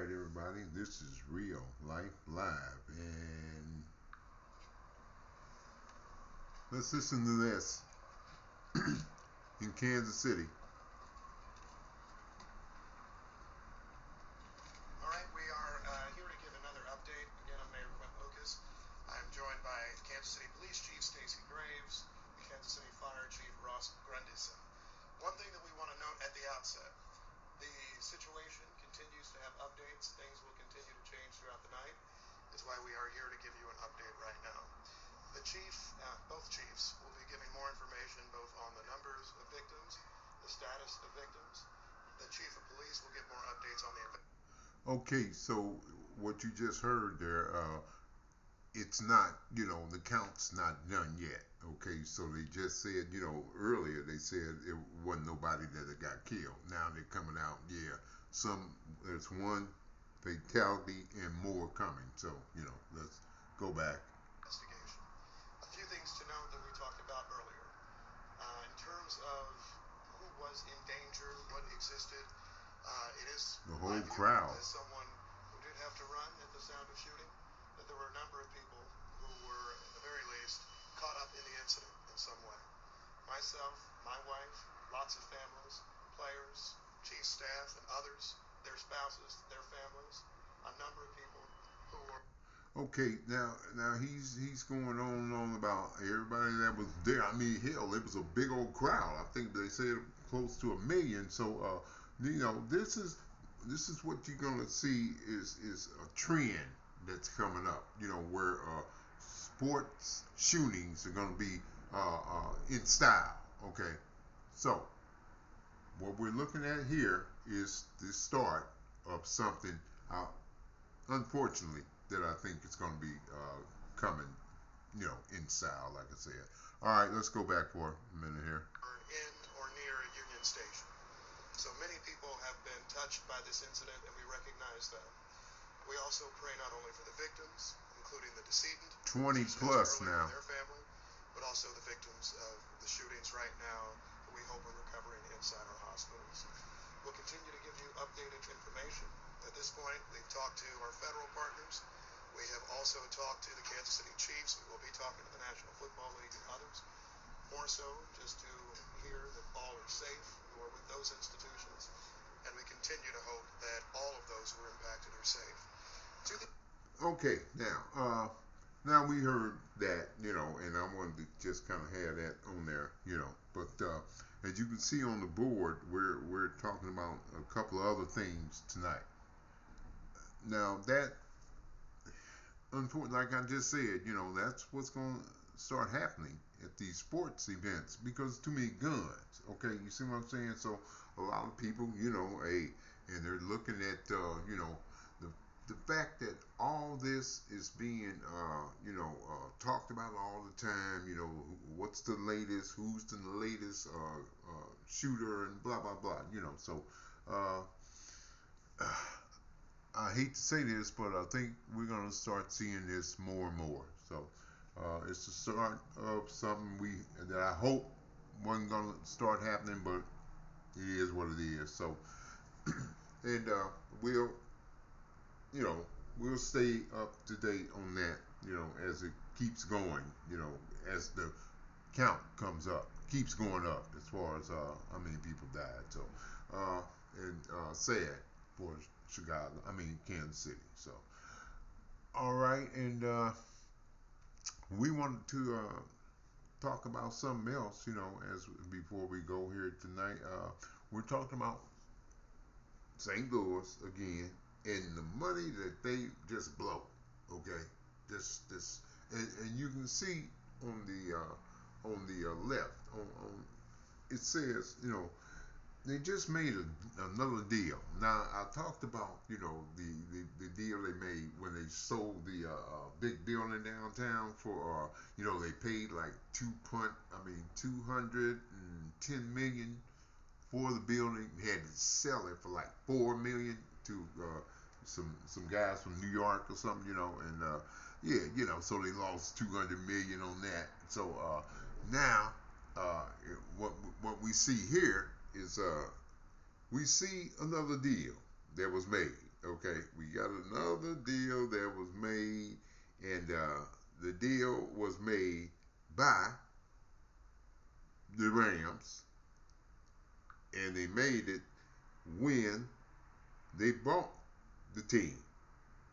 everybody, this is Real Life Live, and let's listen to this in Kansas City. All right, we are here to give another update. Again, I'm Mayor Quentin Lucas. I'm joined by Kansas City Police Chief Stacy Graves and Kansas City Fire Chief Ross Grundyson. One thing that we want to note at the outset, the situation continues to have updates. Things will continue to change throughout the night. That's why we are here to give you an update right now. The chief, both chiefs, will be giving more information both on the numbers of victims, the status of victims. The chief of police will give more updates on the event. Okay, so what you just heard there, it's not, the count's not done yet. Okay, so they just said, earlier they said it wasn't nobody that had got killed. Now they're coming out, there's one fatality and more coming. So, let's go back. Investigation. A few things to note that we talked about earlier. In terms of who was in danger, what existed, it is The my whole view, crowd. as someone who did have to run at the sound of shooting, that there were a number of people who were, at the very least, caught up in the incident in some way. Myself, my wife, lots of families, players, chief staff, and others, their spouses, their families, a number of people who were. Okay, now he's going on and on about everybody that was there. I mean, hell, it was a big old crowd. I think they said close to 1 million. So, this is what you're gonna see is a trend that's coming up. Where sports shootings are gonna be in style. Okay, so what we're looking at here is the start of something. Unfortunately, that I think it's going to be coming, in style, like I said. All right, let's go back for a minute here. In or near a Union Station. So many people have been touched by this incident, and we recognize that. We also pray not only for the victims, including the decedent, 20 plus now, their family, but also the victims of the shootings right now who we hope are recovering inside our hospitals. We'll continue to give you updated information. At this point, we've talked to our federal partners. We have also talked to the Kansas City Chiefs. We will be talking to the National Football League and others. More so, just to hear that all are safe who are with those institutions. And we continue to hope that all of those who are impacted are safe. Okay, now we heard that, and I wanted to just kind of have that on there, but as you can see on the board, we're talking about a couple of other things tonight. Now that, unfortunately, like I just said, that's what's going to start happening at these sports events because too many guns. Okay, you see what I'm saying? So a lot of people, and they're looking at, the fact that all this is being, talked about all the time. What's the latest? Who's the latest shooter and blah blah blah. So. I hate to say this, but I think we're going to start seeing this more and more. So it's the start of something that I hope wasn't going to start happening, but it is what it is. So, and we'll, we'll stay up to date on that, as it keeps going, as the count comes up, keeps going up as far as how many people died. So, sad for Kansas City. So, all right, and we wanted to talk about something else, as before we go here tonight. We're talking about St. Louis again and the money that they just blow. Okay, this, and you can see on the left on it says, they just made another deal. Now I talked about the deal they made when they sold the big building downtown for they paid like 210 million for the building. They had to sell it for like 4 million to some guys from New York or something, and so they lost 200 million on that. So now what we see here is we see another deal that was made. Okay, we got another deal that was made, and the deal was made by the Rams, and they made it when they bought the team.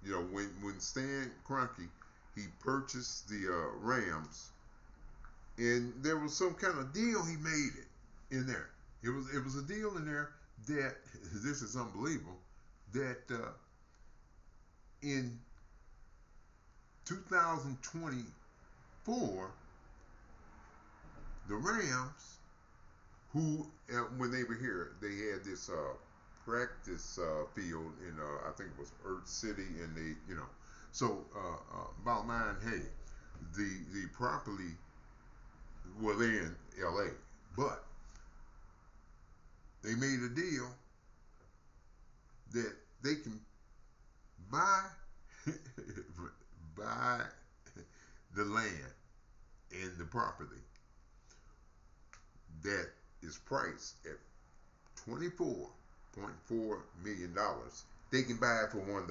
You know, when Stan Kroenke he purchased the Rams, and there was some kind of deal he made it in there. It was a deal in there that this is unbelievable that in 2024 the Rams who when they were here they had this practice field in I think it was Earth City and they so bottom line hey the property well they're in LA but they made a deal that they can buy buy the land and the property that is priced at $24.4 million. They can buy it for $1.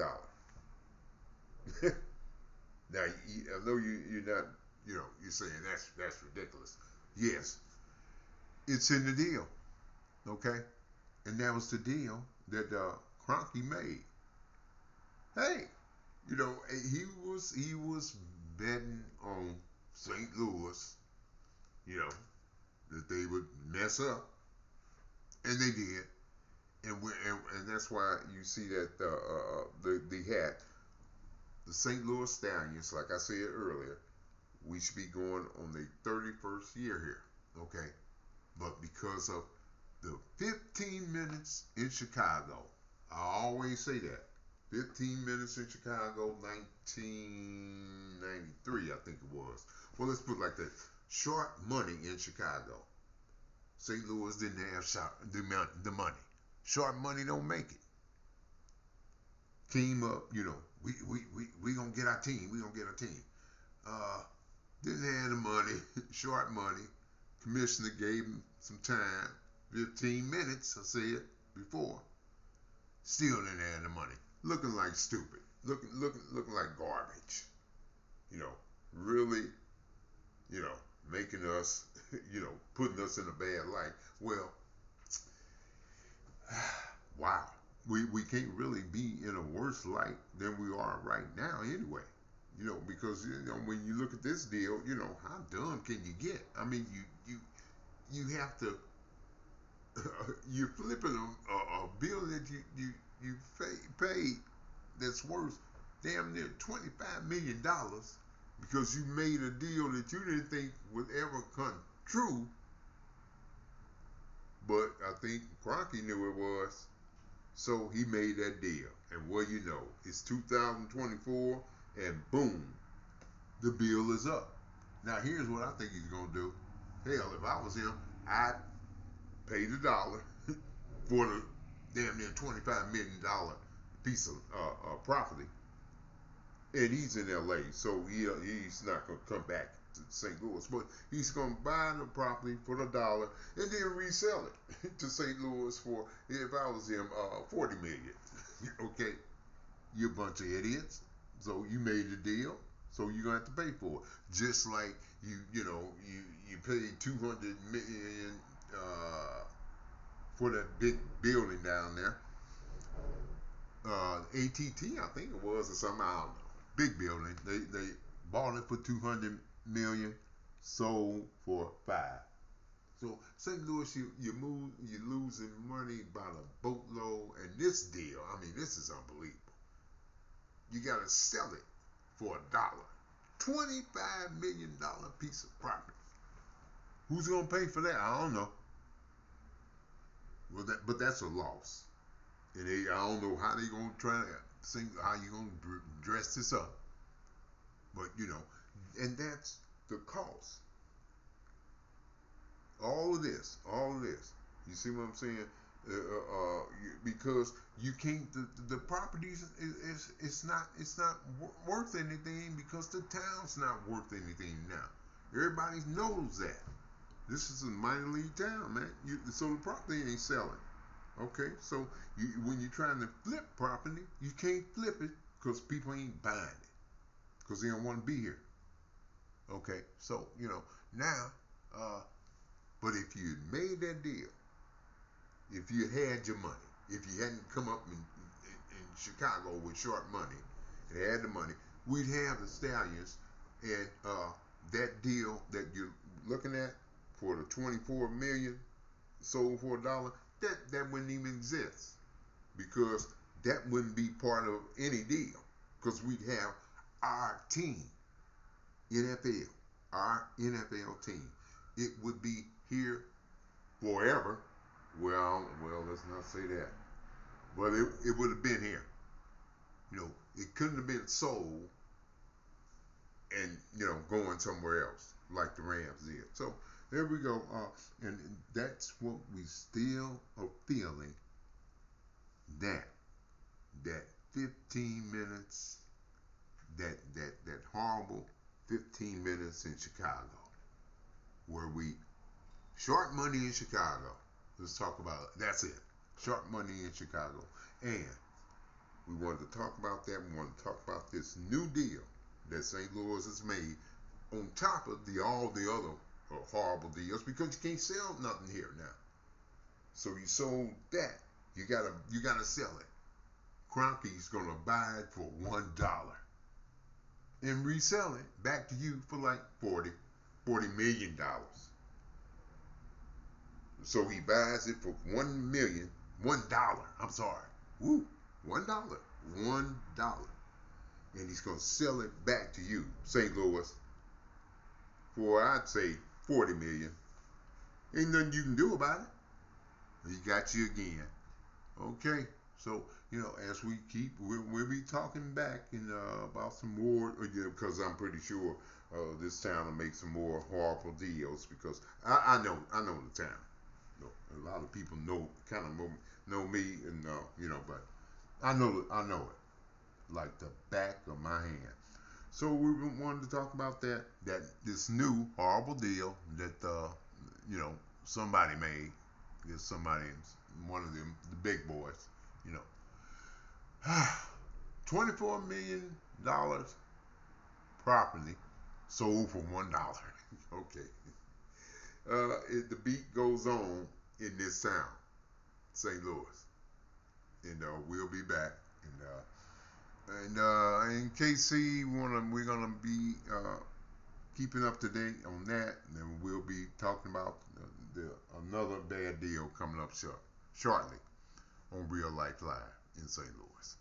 Now I know you're not you're saying that's ridiculous. Yes, it's in the deal. Okay, and that was the deal that Kroenke made. Hey, he was betting on St. Louis, you know, that they would mess up, and they did, and that's why you see that the hat, the St. Louis Stallions, like I said earlier, we should be going on the 31st year here, okay, but because of the 15 minutes in Chicago, I always say that. 15 minutes in Chicago, 1993, I think it was. Well, let's put it like that. Short money in Chicago. St. Louis didn't have the money. Short money don't make it. Team up, we gonna get our team. We gonna get our team. Didn't have the money. Short money. Commissioner gave him some time. 15 minutes, I said before. Still didn't have the money. Looking like stupid. Looking like garbage. Really, making us, putting us in a bad light. Well, wow. We can't really be in a worse light than we are right now anyway. Because when you look at this deal, how dumb can you get? I mean, you have to you're flipping a bill that you paid that's worth damn near $25 million because you made a deal that you didn't think would ever come true. But I think Kroenke knew it was, so he made that deal. And it's 2024, and boom, the bill is up. Now here's what I think he's gonna do. Hell, if I was him, I'd pay the dollar for the damn near $25 million piece of property, and he's in LA, so he's not gonna come back to St. Louis, but he's gonna buy the property for the dollar and then resell it to St. Louis for, if I was him, $40 million. Okay, you a bunch of idiots. So you made the deal, so you're gonna have to pay for it. Just like you paid $200 million for that big building down there. ATT, I think it was, or something. I don't know. Big building. They bought it for $200 million, sold for $5. So St. Louis, you're losing money by the boatload. And this deal, I mean, this is unbelievable. You gotta sell it for $1. $25 million piece of property. Who's gonna pay for that? I don't know. Well, but that's a loss. And I don't know how they gonna try to how you gonna dress this up. But and that's the cost. All of this. You see what I'm saying? Because you can't. The properties it's not worth anything because the town's not worth anything now. Everybody knows that. This is a minor league town, man. So the property ain't selling. Okay, so when you're trying to flip property, you can't flip it because people ain't buying it because they don't want to be here. Okay, so now, uh, but if you had made that deal, if you had your money, if you hadn't come up in Chicago with short money and had the money, we'd have the stallions and that deal that you're looking at for the 24 million sold for $1, that wouldn't even exist because that wouldn't be part of any deal because we'd have our team, NFL, our NFL team. It would be here forever. Well, let's not say that. But it would have been here. It couldn't have been sold and going somewhere else like the Rams did. So there we go. And that's what we still are feeling. That 15 minutes, that horrible 15 minutes in Chicago, where we short money in Chicago. Let's talk about it. That's it. Short money in Chicago. And we wanted to talk about that. We wanted to talk about this new deal that St. Louis has made on top of all the other horrible deals because you can't sell nothing here now. So you sold that. You gotta sell it. Kroenke's gonna buy it for $1 and resell it back to you for like $40 million. So he buys it for $1. I'm sorry. Woo, $1. $1. And he's gonna sell it back to you, St. Louis, for I'd say $40 million. Ain't nothing you can do about it. He got you again. Okay. So, as we keep, we'll be talking back about some more, because I'm pretty sure this town will make some more horrible deals because I know the town. A lot of people kind of know me, and but I know it like the back of my hand. So we wanted to talk about that this new horrible deal that somebody made. There's somebody, one of them, the big boys, $24 million property sold for $1. Okay. The beat goes on in this town, St. Louis, and we'll be back. And in KC, we're gonna be keeping up to date on that, and then we'll be talking about another bad deal coming up shortly on Real Life Live in St. Louis.